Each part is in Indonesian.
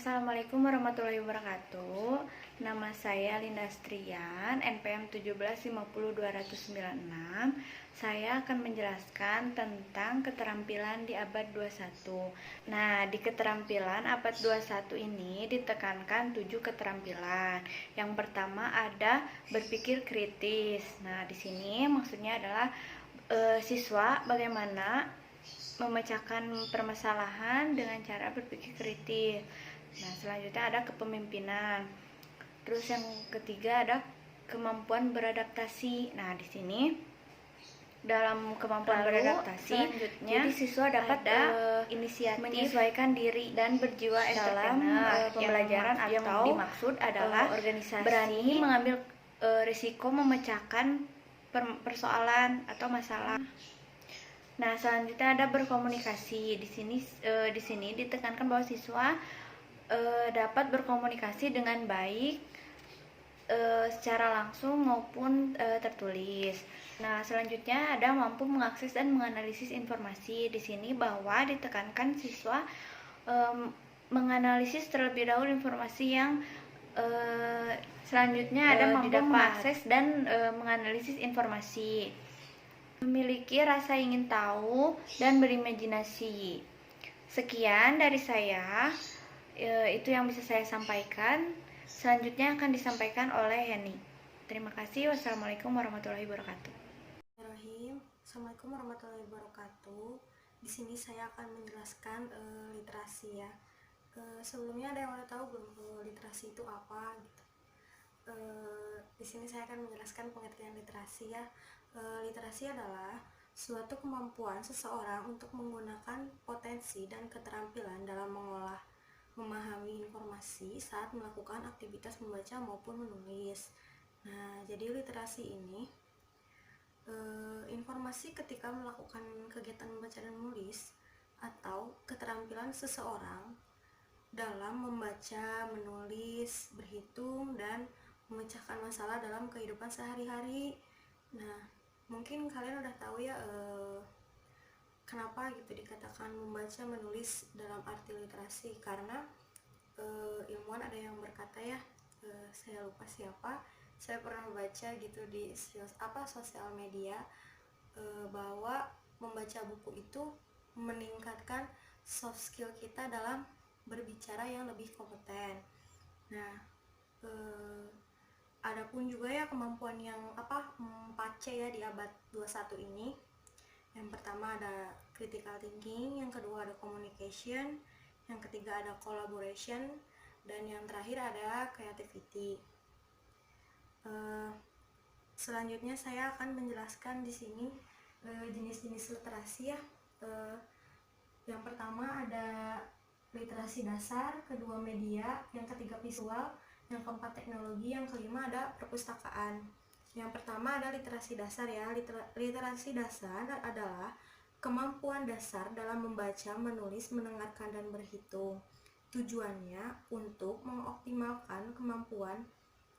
Assalamualaikum warahmatullahi wabarakatuh. Nama saya Linda Strian, NPM 1750296. Saya akan menjelaskan tentang keterampilan di abad 21. Nah, di keterampilan abad 21 ini ditekankan 7 keterampilan. Yang pertama ada berpikir kritis. Nah, di sini maksudnya adalah siswa bagaimana memecahkan permasalahan dengan cara berpikir kritis. Nah, selanjutnya ada kepemimpinan. Terus yang ketiga ada kemampuan beradaptasi. Nah, di sini dalam kemampuan beradaptasi, selanjutnya jadi siswa dapat inisiatif menyesuaikan diri dan berjiwa dalam pembelajaran atau yang dimaksud adalah organisasi, berani mengambil risiko memecahkan persoalan atau masalah. Nah, selanjutnya ada berkomunikasi. Di sini ditekankan bahwa siswa dapat berkomunikasi dengan baik secara langsung maupun tertulis. Nah, selanjutnya ada mampu mengakses dan menganalisis informasi. Di sini bahwa ditekankan siswa menganalisis terlebih dahulu informasi yang selanjutnya ada mampu mengakses dan menganalisis informasi. Memiliki rasa ingin tahu dan berimajinasi. Sekian dari saya. Itu yang bisa saya sampaikan. Selanjutnya akan disampaikan oleh Heni. Terima kasih. Wassalamualaikum warahmatullahi wabarakatuh. Assalamualaikum warahmatullahi wabarakatuh. Di sini saya akan menjelaskan literasi ya. Sebelumnya ada yang udah tahu belum literasi itu apa gitu? Di sini saya akan menjelaskan pengertian literasi ya. Literasi adalah suatu kemampuan seseorang untuk menggunakan potensi dan keterampilan dalam mengolah, memahami informasi saat melakukan aktivitas membaca maupun menulis. Nah, jadi literasi ini informasi ketika melakukan kegiatan membaca dan menulis atau keterampilan seseorang dalam membaca, menulis, berhitung, dan memecahkan masalah dalam kehidupan sehari-hari. Nah, mungkin kalian udah tahu ya kenapa gitu dikatakan membaca menulis dalam arti literasi, karena ilmuwan ada yang berkata ya, saya lupa siapa, saya pernah baca gitu di sosial media bahwa membaca buku itu meningkatkan soft skill kita dalam berbicara yang lebih kompeten. Nah, adapun juga ya kemampuan yang 4C ya di abad 21 ini. Yang pertama ada critical thinking, yang kedua ada communication, yang ketiga ada collaboration, dan yang terakhir ada creativity. Selanjutnya saya akan menjelaskan di sini jenis-jenis literasi ya. Yang pertama ada literasi dasar, kedua media, yang ketiga visual, yang keempat teknologi, yang kelima ada perpustakaan. Yang pertama ada literasi dasar ya. Literasi dasar adalah kemampuan dasar dalam membaca, menulis, mendengarkan, dan berhitung. Tujuannya untuk mengoptimalkan kemampuan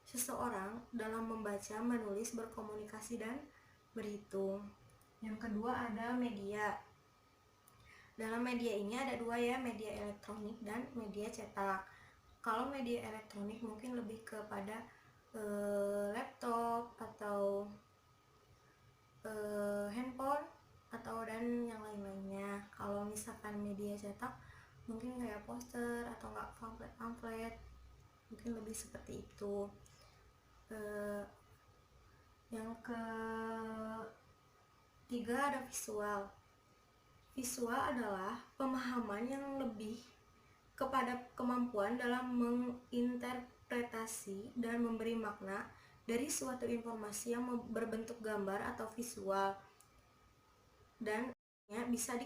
seseorang dalam membaca, menulis, berkomunikasi, dan berhitung. Yang kedua ada media. Dalam media ini ada dua ya, media elektronik dan media cetak. Kalau media elektronik mungkin lebih kepada laptop atau handphone atau dan yang lain-lainnya. Kalau misalkan media cetak mungkin kayak poster atau enggak pamflet, mungkin lebih seperti itu. Yang ketiga ada visual. Visual adalah pemahaman yang lebih kepada kemampuan dalam menginterpretasi dan memberi makna dari suatu informasi yang berbentuk gambar atau visual, dan bisa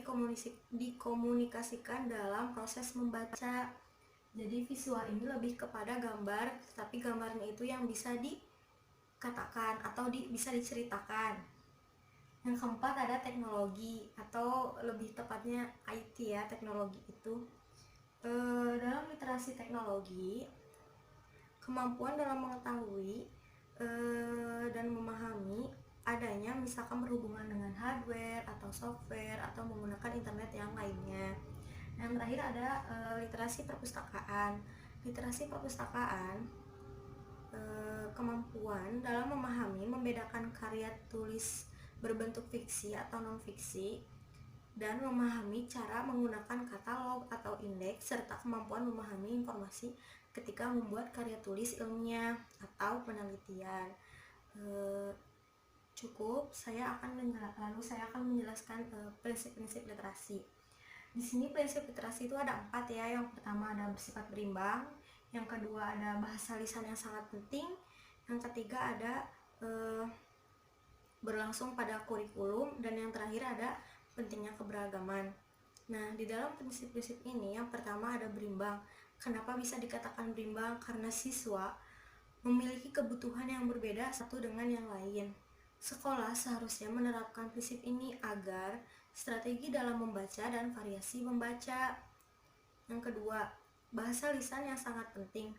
dikomunikasikan dalam proses membaca. Jadi visual ini lebih kepada gambar, tapi gambarnya itu yang bisa dikatakan atau bisa diceritakan. Yang keempat ada teknologi, atau lebih tepatnya IT ya, teknologi itu. Dalam literasi teknologi, kemampuan dalam mengetahui dan memahami adanya misalkan berhubungan dengan hardware atau software atau menggunakan internet yang lainnya. Yang terakhir ada literasi perpustakaan. Literasi perpustakaan kemampuan dalam memahami, membedakan karya tulis berbentuk fiksi atau non-fiksi, dan memahami cara menggunakan katalog atau indeks, serta kemampuan memahami informasi ketika membuat karya tulis ilmiah atau penelitian. Cukup, saya akan menjelaskan prinsip-prinsip literasi. Di sini prinsip literasi itu ada 4 ya. Yang pertama ada bersifat berimbang, yang kedua ada bahasa lisan yang sangat penting, yang ketiga ada berlangsung pada kurikulum, dan yang terakhir ada pentingnya keberagaman. Nah, di dalam prinsip-prinsip ini yang pertama ada berimbang. Kenapa bisa dikatakan berimbang? Karena siswa memiliki kebutuhan yang berbeda satu dengan yang lain. Sekolah seharusnya menerapkan prinsip ini agar strategi dalam membaca dan variasi membaca. Yang kedua, bahasa lisan yang sangat penting.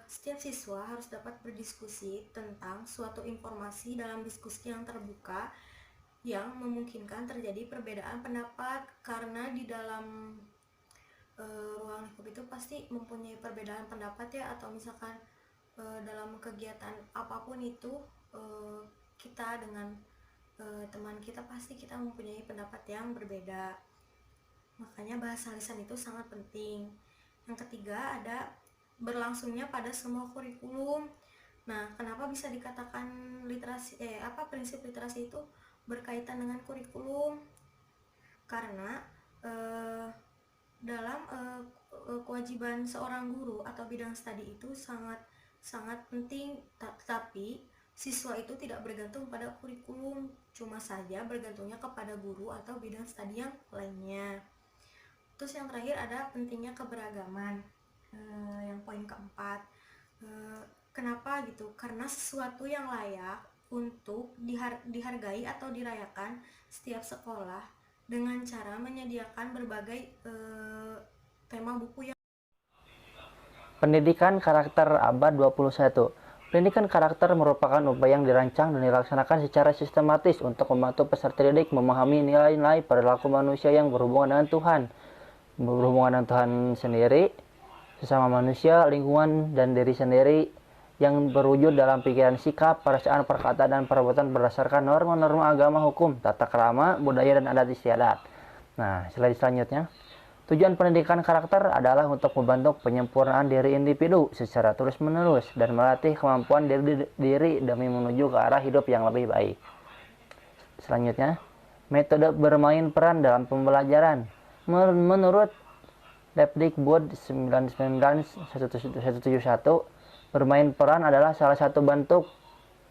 Setiap siswa harus dapat berdiskusi tentang suatu informasi dalam diskusi yang terbuka yang memungkinkan terjadi perbedaan pendapat, karena di dalam ruang lingkup itu pasti mempunyai perbedaan pendapat ya, atau misalkan dalam kegiatan apapun itu kita dengan teman kita pasti kita mempunyai pendapat yang berbeda. Makanya bahasa lisan itu sangat penting. Yang ketiga ada berlangsungnya pada semua kurikulum. Nah, kenapa bisa dikatakan prinsip literasi itu berkaitan dengan kurikulum? Karena dalam kewajiban seorang guru atau bidang studi itu sangat penting, tapi siswa itu tidak bergantung pada kurikulum, cuma saja bergantungnya kepada guru atau bidang studi yang lainnya. Terus yang terakhir ada pentingnya keberagaman. Yang poin keempat, kenapa gitu? Karena sesuatu yang layak untuk dihargai atau dirayakan setiap sekolah dengan cara menyediakan berbagai tema buku yang Pendidikan karakter abad 21. Pendidikan karakter merupakan upaya yang dirancang dan dilaksanakan secara sistematis untuk membantu peserta didik memahami nilai-nilai perilaku manusia yang berhubungan dengan Tuhan sendiri, sesama manusia, lingkungan, dan diri sendiri, yang berwujud dalam pikiran, sikap, perasaan, perkataan, dan perbuatan berdasarkan norma-norma agama, hukum, tata krama, budaya, dan adat istiadat. Nah, selanjutnya, tujuan pendidikan karakter adalah untuk membentuk penyempurnaan diri individu secara terus-menerus dan melatih kemampuan diri demi menuju ke arah hidup yang lebih baik. Selanjutnya, metode bermain peran dalam pembelajaran. Menurut Depdikbud 1991, bermain peran adalah salah satu bentuk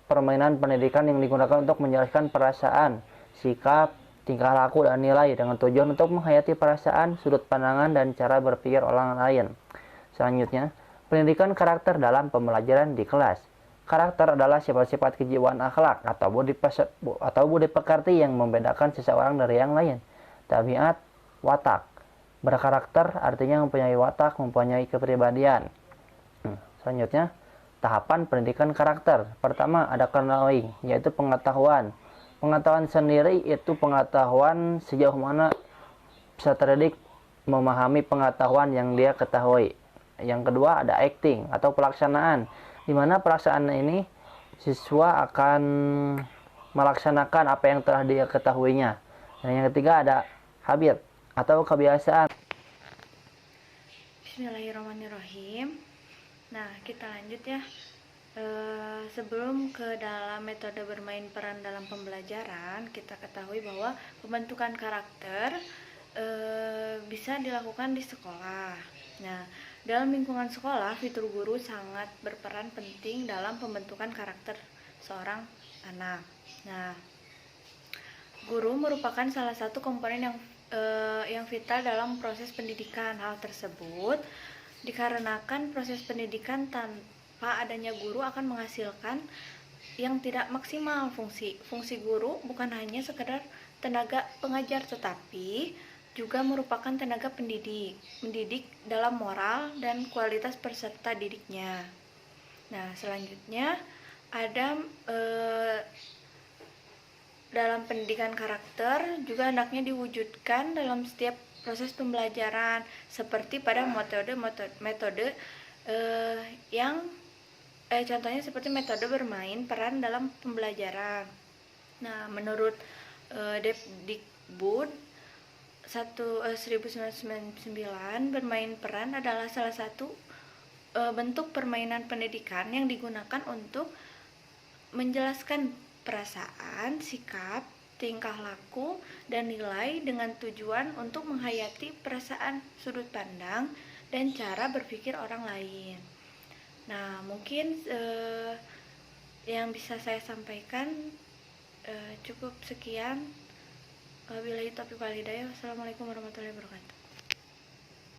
permainan pendidikan yang digunakan untuk menjelaskan perasaan, sikap, tingkah laku, dan nilai dengan tujuan untuk menghayati perasaan, sudut pandangan, dan cara berpikir orang lain. Selanjutnya, pendidikan karakter dalam pembelajaran di kelas. Karakter adalah sifat-sifat kejiwaan akhlak atau budi pekerti yang membedakan seseorang dari yang lain. Tabiat, watak. Berkarakter artinya mempunyai watak, mempunyai kepribadian. Selanjutnya, tahapan pendidikan karakter. Pertama, ada knowing, yaitu pengetahuan. Pengetahuan sendiri itu pengetahuan sejauh mana peserta didik memahami pengetahuan yang dia ketahui. Yang kedua ada acting atau pelaksanaan, di mana pelaksanaan ini siswa akan melaksanakan apa yang telah dia ketahuinya. Dan yang ketiga ada habit atau kebiasaan. Bismillahirrahmanirrahim. Nah, kita lanjut ya. Sebelum ke dalam metode bermain peran dalam pembelajaran, kita ketahui bahwa pembentukan karakter bisa dilakukan di sekolah. Nah, dalam lingkungan sekolah, fitur guru sangat berperan penting dalam pembentukan karakter seorang anak. Nah, guru merupakan salah satu komponen yang vital dalam proses pendidikan. Hal tersebut dikarenakan proses pendidikan tanpa adanya guru akan menghasilkan yang tidak maksimal. Fungsi guru bukan hanya sekedar tenaga pengajar, tetapi juga merupakan tenaga mendidik dalam moral dan kualitas peserta didiknya. Nah, selanjutnya ada dalam pendidikan karakter juga hendaknya diwujudkan dalam setiap proses pembelajaran seperti pada metode yang contohnya seperti metode bermain peran dalam pembelajaran. Nah, menurut Depdikbud 1999, bermain peran adalah salah satu bentuk permainan pendidikan yang digunakan untuk menjelaskan perasaan, sikap, tingkah laku, dan nilai dengan tujuan untuk menghayati perasaan, sudut pandang, dan cara berpikir orang lain. Nah, mungkin yang bisa saya sampaikan cukup sekian. Wabillahi taufiq wal hidayah. Wassalamualaikum warahmatullahi wabarakatuh.